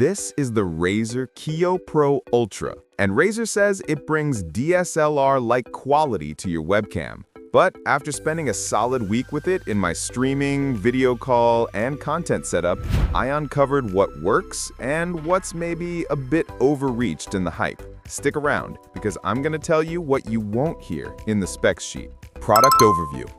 This is the Razer Kiyo Pro Ultra, and Razer says it brings DSLR-like quality to your webcam. But after spending a solid week with it in my streaming, video call, and content setup, I uncovered what works and what's maybe a bit overreached in the hype. Stick around, because I'm going to tell you what you won't hear in the specs sheet. Product overview.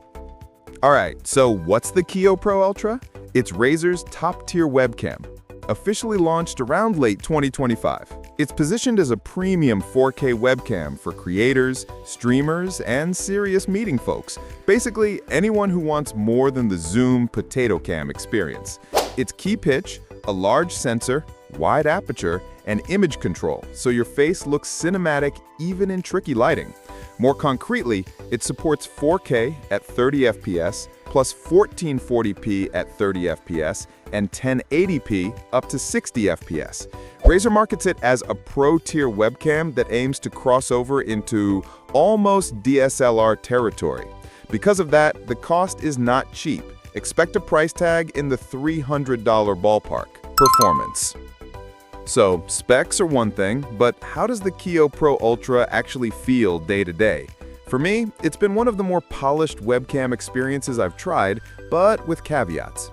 Alright, so what's the Kiyo Pro Ultra? It's Razer's top-tier webcam. Officially launched around late 2025. It's positioned as a premium 4K webcam for creators, streamers, and serious meeting folks. Basically, anyone who wants more than the Zoom potato cam experience. Its key pitch, a large sensor, wide aperture, and image control, so your face looks cinematic even in tricky lighting. More concretely, it supports 4K at 30 FPS, plus 1440p at 30 FPS, and 1080p up to 60 FPS. Razer markets it as a pro-tier webcam that aims to cross over into almost DSLR territory. Because of that, the cost is not cheap. Expect a price tag in the $300 ballpark. Performance. So, specs are one thing, but how does the Kiyo Pro Ultra actually feel day to day? For me, it's been one of the more polished webcam experiences I've tried, but with caveats.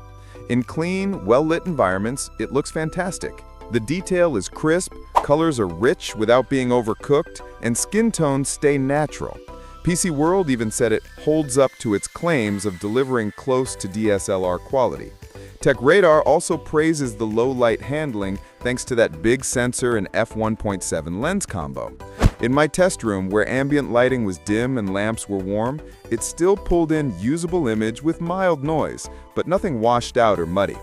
In clean, well-lit environments, it looks fantastic. The detail is crisp, colors are rich without being overcooked, and skin tones stay natural. PC World even said it holds up to its claims of delivering close to DSLR quality. TechRadar also praises the low-light handling thanks to that big sensor and f1.7 lens combo. In my test room, where ambient lighting was dim and lamps were warm, it still pulled in usable image with mild noise, but nothing washed out or muddy.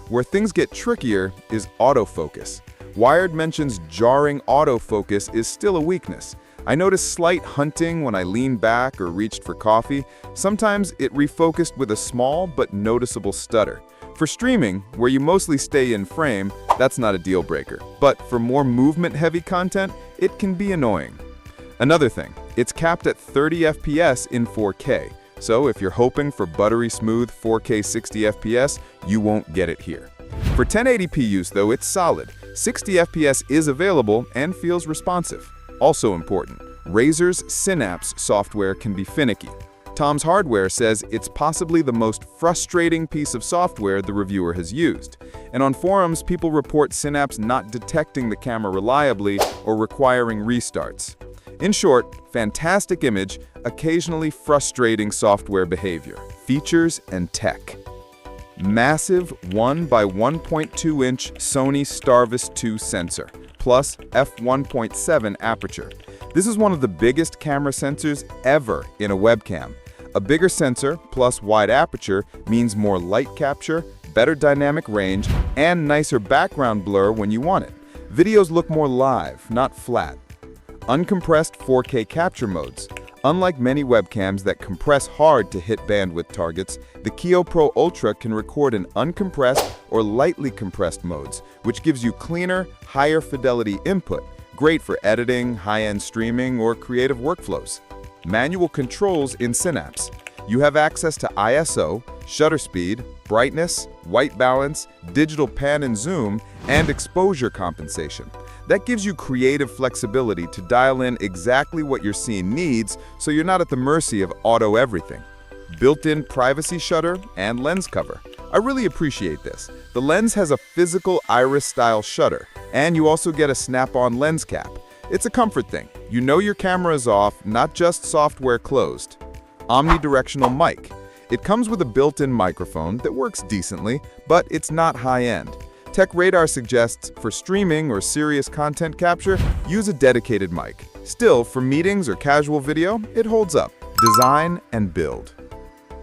Where things get trickier is autofocus. Wired mentions jarring autofocus is still a weakness. I noticed slight hunting when I leaned back or reached for coffee. Sometimes it refocused with a small but noticeable stutter. For streaming, where you mostly stay in frame, that's not a deal breaker. But for more movement-heavy content, it can be annoying. Another thing, it's capped at 30 FPS in 4K. So if you're hoping for buttery smooth 4K 60 FPS, you won't get it here. For 1080p use though, it's solid. 60 FPS is available and feels responsive. Also important, Razer's Synapse software can be finicky. Tom's Hardware says it's possibly the most frustrating piece of software the reviewer has used. And on forums, people report Synapse not detecting the camera reliably or requiring restarts. In short, fantastic image, occasionally frustrating software behavior. Features and tech. Massive 1 by 1.2 inch Sony Starvis 2 sensor, plus f1.7 aperture. This is one of the biggest camera sensors ever in a webcam. A bigger sensor plus wide aperture means more light capture, better dynamic range, and nicer background blur when you want it. Videos look more live, not flat. Uncompressed 4K capture modes. Unlike many webcams that compress hard to hit bandwidth targets, the Kiyo Pro Ultra can record in uncompressed or lightly compressed modes, which gives you cleaner, higher fidelity input, great for editing, high-end streaming, or creative workflows. Manual controls in Synapse. You have access to ISO, shutter speed, brightness, white balance, digital pan and zoom, and exposure compensation. That gives you creative flexibility to dial in exactly what your scene needs, so you're not at the mercy of auto everything. Built-in privacy shutter and lens cover. I really appreciate this. The lens has a physical iris-style shutter, and you also get a snap-on lens cap. It's a comfort thing. You know your camera is off, not just software closed. Omnidirectional mic. It comes with a built-in microphone that works decently, but it's not high-end. TechRadar suggests for streaming or serious content capture, use a dedicated mic. Still, for meetings or casual video, it holds up. Design and build.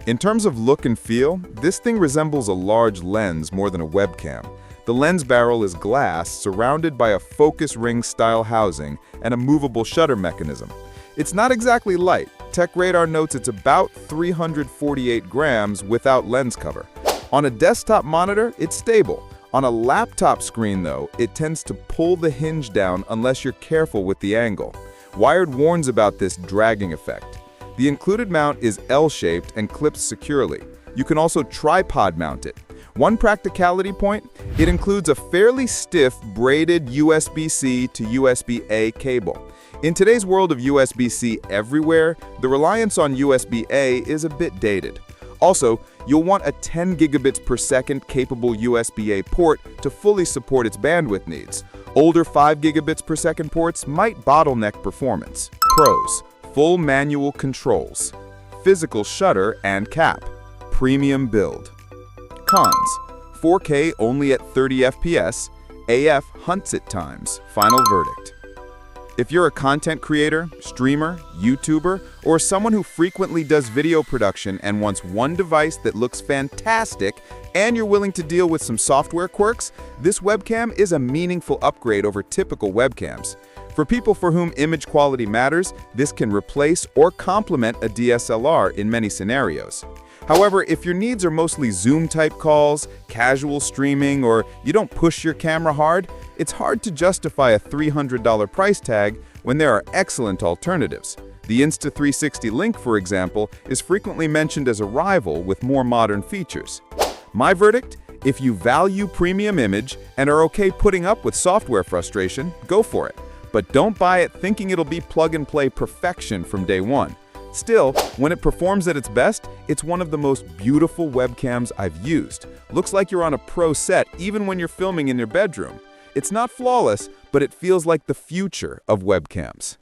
In terms of look and feel, this thing resembles a large lens more than a webcam. The lens barrel is glass surrounded by a focus ring style housing and a movable shutter mechanism. It's not exactly light. TechRadar notes it's about 348 grams without lens cover. On a desktop monitor, it's stable. On a laptop screen though, it tends to pull the hinge down unless you're careful with the angle. Wired warns about this dragging effect. The included mount is L-shaped and clips securely. You can also tripod mount it. One practicality point, it includes a fairly stiff braided USB-C to USB-A cable. In today's world of USB-C everywhere, the reliance on USB-A is a bit dated. Also, you'll want a 10 gigabits per second capable USB-A port to fully support its bandwidth needs. Older 5 gigabits per second ports might bottleneck performance. Pros: full manual controls, physical shutter and cap, premium build. Cons: 4K only at 30 FPS, AF hunts at times, final verdict. If you're a content creator, streamer, YouTuber, or someone who frequently does video production and wants one device that looks fantastic and you're willing to deal with some software quirks, this webcam is a meaningful upgrade over typical webcams. For people for whom image quality matters, this can replace or complement a DSLR in many scenarios. However, if your needs are mostly Zoom-type calls, casual streaming, or you don't push your camera hard, it's hard to justify a $300 price tag when there are excellent alternatives. The Insta360 Link, for example, is frequently mentioned as a rival with more modern features. My verdict? If you value premium image and are okay putting up with software frustration, go for it. But don't buy it thinking it'll be plug-and-play perfection from day one. Still, when it performs at its best, it's one of the most beautiful webcams I've used. Looks like you're on a pro set even when you're filming in your bedroom. It's not flawless, but it feels like the future of webcams.